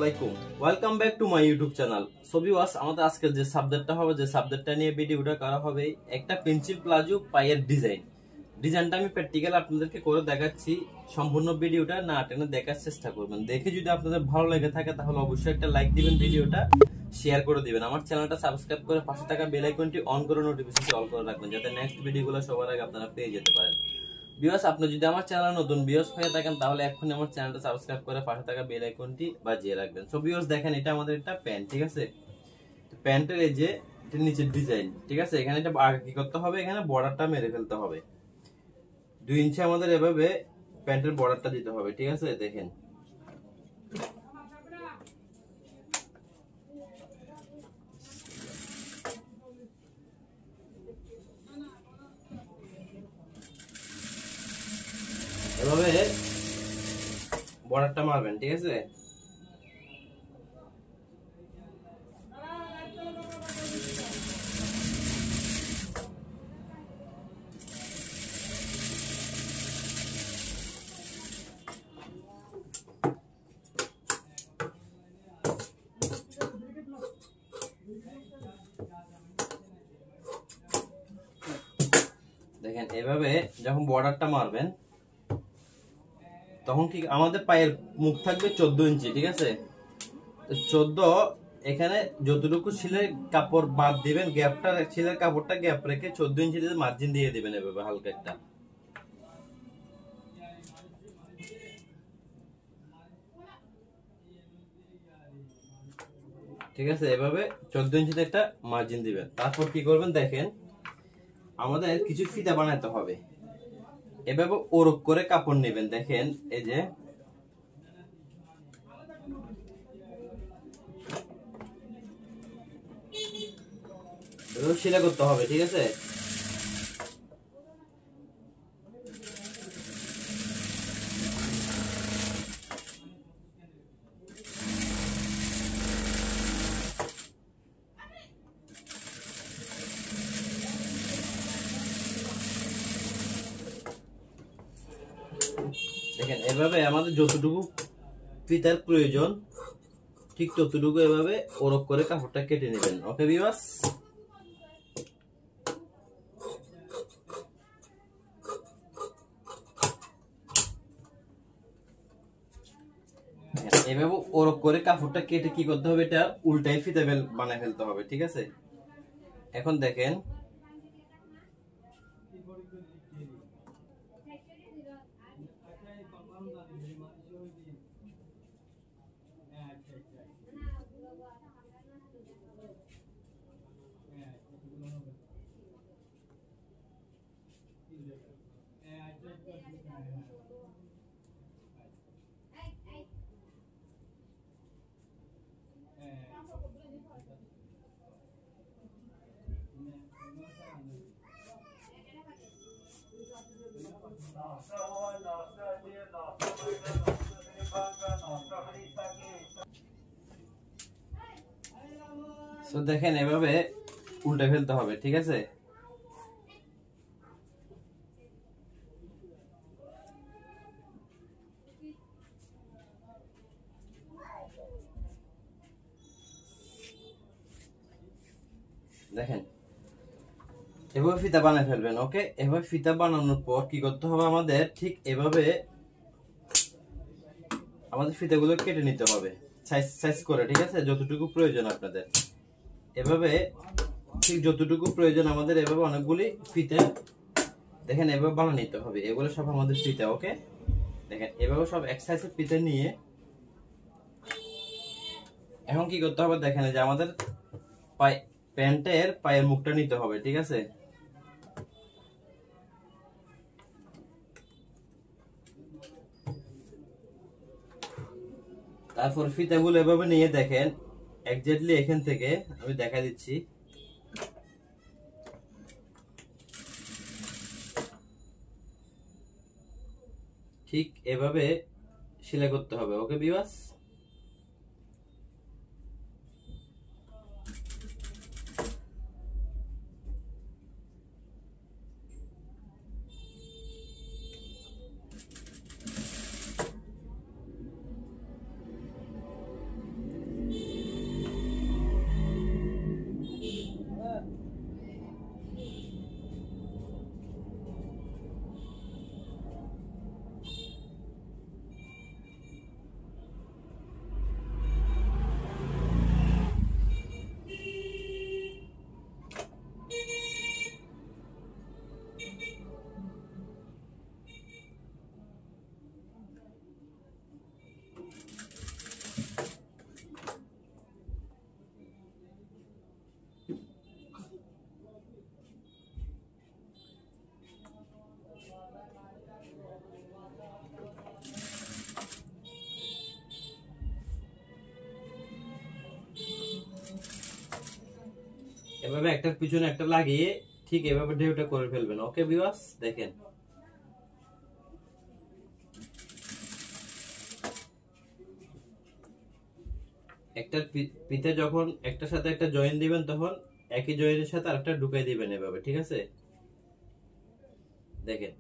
আলাইকুম, welcome back to my YouTube channel. So viewers, আমাদের আজকে যে সাবজেক্টটা হবে, যে সাবজেক্টটা নিয়ে ভিডিওটা করা হবে, একটা পেন্সিল প্লাজো পায়ের ডিজাইনটা আমি প্র্যাকটিক্যাল আপনাদেরকে করে দেখাচ্ছি। সম্পূর্ণ ভিডিওটা না টেনে দেখার চেষ্টা করবেন। দেখে যদি আপনাদের ভালো লেগে থাকে তাহলে অবশ্যই একটা লাইক দিবেন, ভিডিওটা শেয়ার করে দিবেন, আমার চ্যানেলটা সাবস্ক্রাইব করে পাশে থাকা বেল আইকনটি অন করে নোটিফিকেশন অল করে রাখবেন, যাতে নেক্সট ভিডিওগুলো সবার আগে আপনারা পেয়ে যেতে পারেন। ভিউয়ার্স, আপনি যদি আমার চ্যানেল নতুন ভিউয়ার্স হয়ে থাকেন তাহলে এখনই আমার চ্যানেলটা সাবস্ক্রাইব করে পাশে থাকা বেল আইকনটি বাজিয়ে রাখবেন। সো ভিউয়ার্স, দেখেন এটা আমাদের একটা প্যান্ট, ঠিক আছে? প্যান্টের এই যে নিচের ডিজাইন, ঠিক আছে? এখানে এটা আগে কি করতে হবে, এখানে বর্ডারটা মেরে ফেলতে হবে। 2 ইঞ্চি আমাদের এভাবে প্যান্টের বর্ডারটা দিতে হবে, ঠিক আছে? দেখেন এভাবে বর্ডারটা মারবেন, ঠিক আছে? দেখেন এভাবে যখন বর্ডারটা মারবেন তখন কি আমাদের পায়ের মুখ থাকবে 14 ইঞ্চি, ঠিক আছে? তো 14, এখানে যতটুকু সিলের কাপড় বাদ দিবেন, গ্যাপটা সিলের কাপড়টা গ্যাপ রেখে 14 ইঞ্চি মার্জিন দিয়ে দিবেন এভাবে হালকা একটা। ঠিক আছে, এভাবে 14 ইঞ্চিতে একটা মার্জিন দিবেন। তারপর কি করবেন, দেখেন আমাদের কিছু ফিতা বানাতে হবে। এভাবে ওরক করে কাপড় নেবেন, দেখেন এই যে সেলাই করতে হবে, ঠিক আছে? দেখেন এভাবে আমাদের যতটুকু ফিতার প্রয়োজন ঠিক ততটুকু এভাবে ওরক করে কাপড়টা কেটে নেবেন। ওকে ভিউয়ার্স, এভাবে ওরক করে কাপড়টা কেটে কি করতে হবে, এটা উল্টাই ফিতা বানায় ফেলতে হবে, ঠিক আছে? এখন দেখেন দেখেন এভাবে উল্টে ফেলতে হবে, ঠিক আছে? দেখেন এভাবে ফিতা বানিয়ে ফেলবেন। ওকে, এভাবে ফিতা বানানোর পর কি করতে হবে, আমাদের ঠিক এভাবে আমাদের ফিতাগুলো কেটে নিতে হবে সাইজ করে, ঠিক আছে? যতটুকু প্রয়োজন আপনাদের, এভাবে ঠিক যতটুকু প্রয়োজন আমাদের এভাবে অনেকগুলি ফিতা দেখেন এভাবে বানিয়ে নিতে হবে। এগুলো সব আমাদের ফিতা। ওকে, দেখেন এভাবে সব এক সাইজের ফিতা নিয়ে এখন কি করতে হবে, দেখেন যে আমাদের প্যান্টের পায়ের মুখটা নিতে হবে, ঠিক আছে? তারপর ফিতাগুলো এভাবে নিয়ে দেখেন এক্স্যাক্টলি এখান থেকে আমি দেখা দিচ্ছি, ঠিক এভাবে সেলাই করতে হবে। ওকে ভিউয়ার্স, এভাবে একটার পিছনে একটা লাগিয়ে ঠিক এভাবে ঢেউটা করে ফেলবেন। ওকে ভিউয়ার্স, দেখেন একটা পিঠে যখন একটার সাথে একটা জয়েন দিবেন তখন একই জয়েনের সাথে আরেকটা ঢুকাই দিবেন এভাবে, ঠিক আছে? দেখেন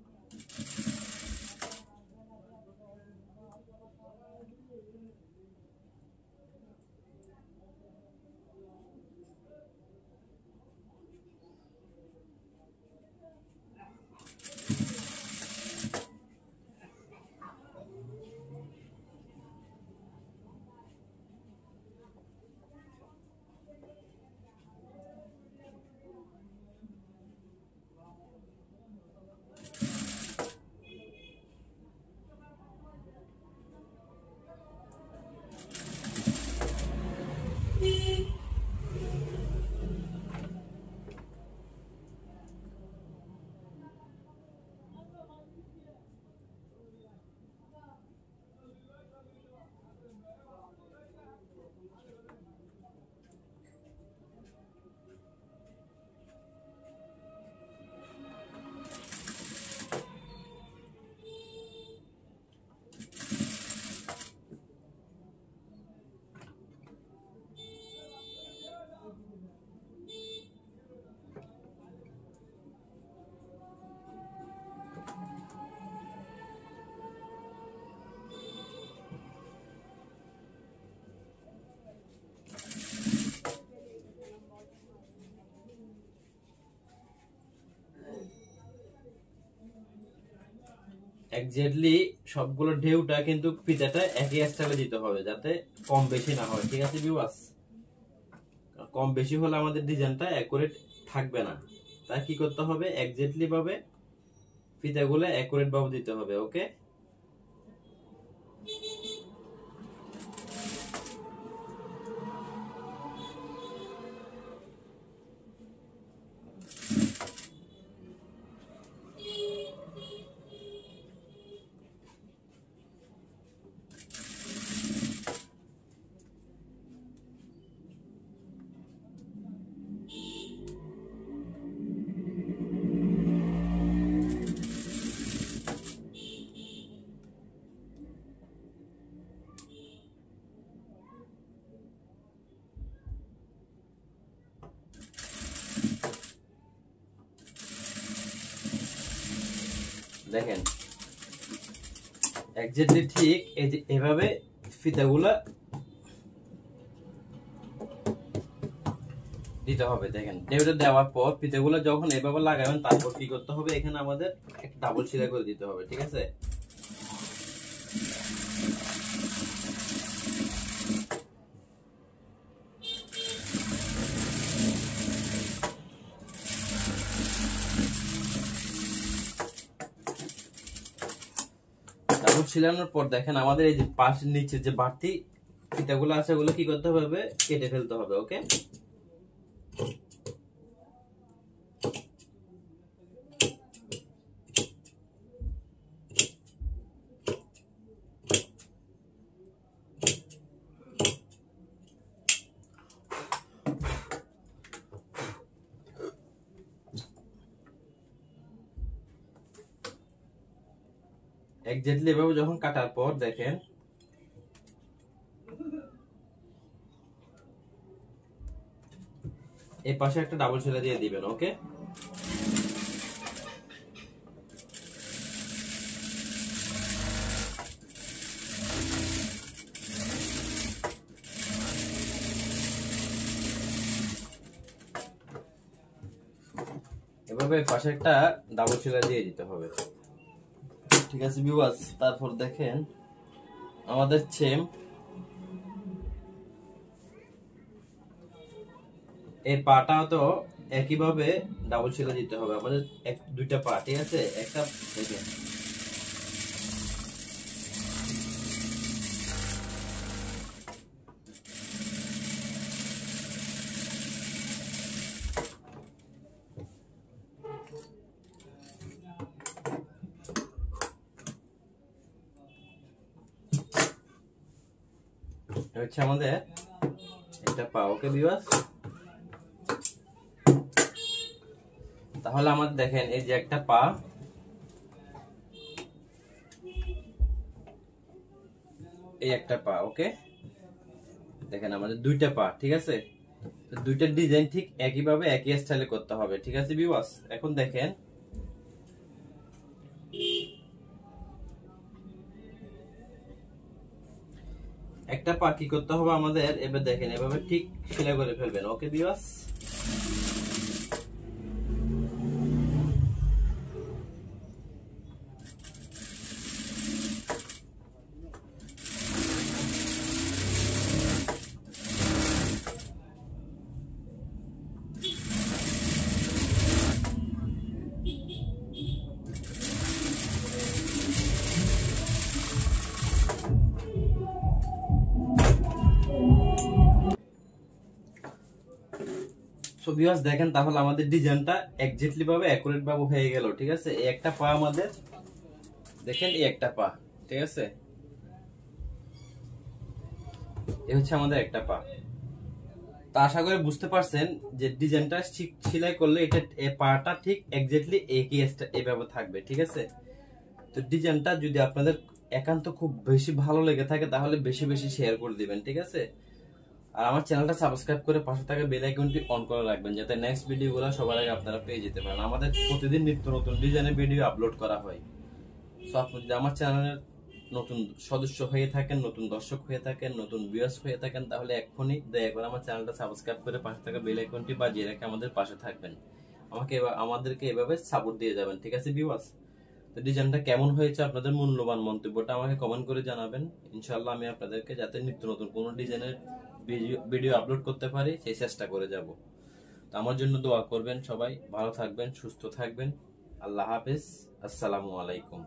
এক্স্যাক্টলি সবগুলো ঢেউটা কিন্তু ফিতাটা একই স্টাইলে দিতে হবে যাতে কম বেশি না হয়, ঠিক আছে ভিউয়ার্স? কম বেশি হলে আমাদের ডিজাইনটা অ্যাকুরেট থাকবে না। তাই কি করতে হবে, এক্স্যাক্টলি ভাবে ফিতাগুলো অ্যাকুরেট ভাবে দিতে হবে। ওকে, দেখেন এক্স্যাক্টলি ঠিক এভাবে ফিতাগুলা দিতে হবে। দেখেন ঢেউটা দেওয়ার পর ফিতাগুলো যখন এভাবে লাগাবেন তারপর কি করতে হবে, এখানে আমাদের একটা ডাবল সেলাই করে দিতে হবে, ঠিক আছে? ডাবল সেলানোর পর দেখেন আমাদের এই যে পাশের নিচে যে বাড়তি ফিতাগুলো আছে ওগুলো কি করতে হবে, কেটে ফেলতে হবে। ওকে, এক্স্যাক্টলি এভাবে যখন কাটার পর দেখেন এই পাশে একটা ডাবল সেলাই দিয়ে দিবেন। ওকে, এভাবে পাশে একটা ডাবল সেলাই দিয়ে দিতে হবে, ঠিক আছে ভিউয়ার্স? তারপর দেখেন আমাদের সেম এই পাটা তো একইভাবে ডাবল সেলাই দিতে হবে আমাদের, দুইটা পা, ঠিক আছে? একটা দেখেন হচ্ছে আমাদের একটা পা। ওকে ভিউয়ার্স, তাহলে আমাদের দেখেন এই যে একটা পা, এই একটা পা, ওকে দেখেন আমাদের দুইটা পা, ঠিক আছে। দুইটা ডিজাইন ঠিক একইভাবে একই স্টাইলে করতে হবে, ঠিক আছে ভিউয়ার্স। এখন দেখেন একটা পা কি করতে হবে আমাদের, এবার দেখেন এভাবে ঠিক সেলাই করে ফেলবেন, ওকে ভিউয়ার্স। সো ভিউয়ার্স দেখেন তাহলে আমাদের ডিজাইনটা এক্স্যাক্টলি ভাবে অ্যাকুরেট ভাবে হয়ে গেল, ঠিক আছে। এই একটা পা আমাদের দেখেন, এই একটা পা, ঠিক আছে, এই হচ্ছে আমাদের একটা পা। তো আশা করি বুঝতে পারছেন যে ডিজাইনটা সেলাই করলে এটা পাটা ঠিক এক্স্যাক্টলি একই এইভাবে থাকবে, ঠিক আছে। তো ডিজাইনটা যদি আপনাদের একান্ত খুব বেশি ভালো লেগে থাকে তাহলে বেশি বেশি শেয়ার করে দিবেন, ঠিক আছে। আর আমার চ্যানেলটা সাবস্ক্রাইব করে পাশে থাকা বেল আইকনটি অন করে রাখবেন যাতে নেক্সট ভিডিওগুলো সবার আগে আপনারা পেয়ে যেতে পারেন। আমাদের প্রতিদিন নিত্য নতুন ডিজাইনের ভিডিও আপলোড করা হয়। সো আপনি যদি আমার চ্যানেলের নতুন সদস্য হয়ে থাকেন, নতুন দর্শক হয়ে থাকেন, নতুন ভিউয়ার্স হয়ে থাকেন, তাহলে এখনই দয়া করে আমার চ্যানেলটা সাবস্ক্রাইব করে পাশে থাকা বেল আইকনটি বাজিয়ে রেখে আমাদের পাশে থাকবেন। আমাদেরকে এভাবে সাপোর্ট দিয়ে যাবেন, ঠিক আছে ভিউয়ার্স। তো ডিজাইনটা কেমন হয়েছে আপনাদের মূল্যবান মন্তব্যটা আমাকে কমেন্ট করে জানাবেন। ইনশাআল্লাহ আমি আপনাদেরকে যাতে নিত্য নতুন কোনো ডিজাইনের ভিডিও আপলোড করতে পারি সেই চেষ্টা করে যাব। তো আমার জন্য দোয়া করবেন, সবাই ভালো থাকবেন, সুস্থ থাকবেন। আল্লাহ হাফেজ, আসসালামু আলাইকুম।